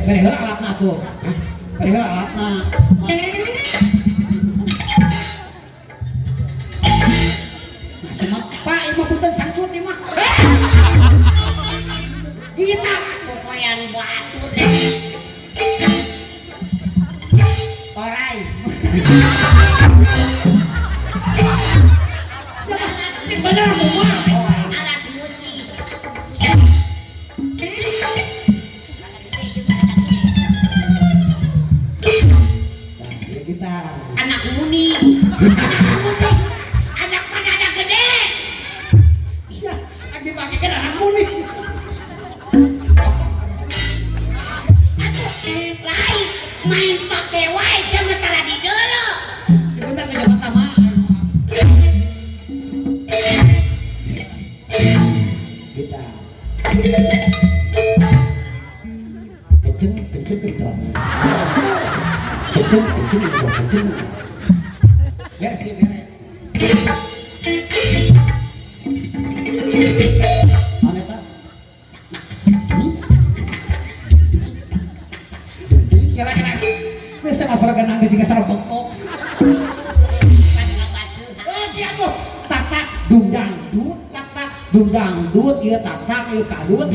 Beri heula alatna tuh. Beri heula alatna. Sama Pak, ieu mah punten cangcut ieu mah. Kita pokoyan batur deh. Orai. siapa? Cik bener semua. Alat musik. Kita Anak muni. Anak mana ada gede. sia, agi pake kan anak muni. Lain main pakai wae sementara di dulu. Sebentar ke Jakarta mah. Kita kenceng kenceng kenceng. Kenceng kenceng kenceng. Biar sih biar. Mana tak? Kira-kira. Bisa masalah kenang ke sini sarap bengkok. Pas ngabasuh. Oh dia tuh tatak dung dangdut, tatak dung dangdut, iya tatak, iya kadut.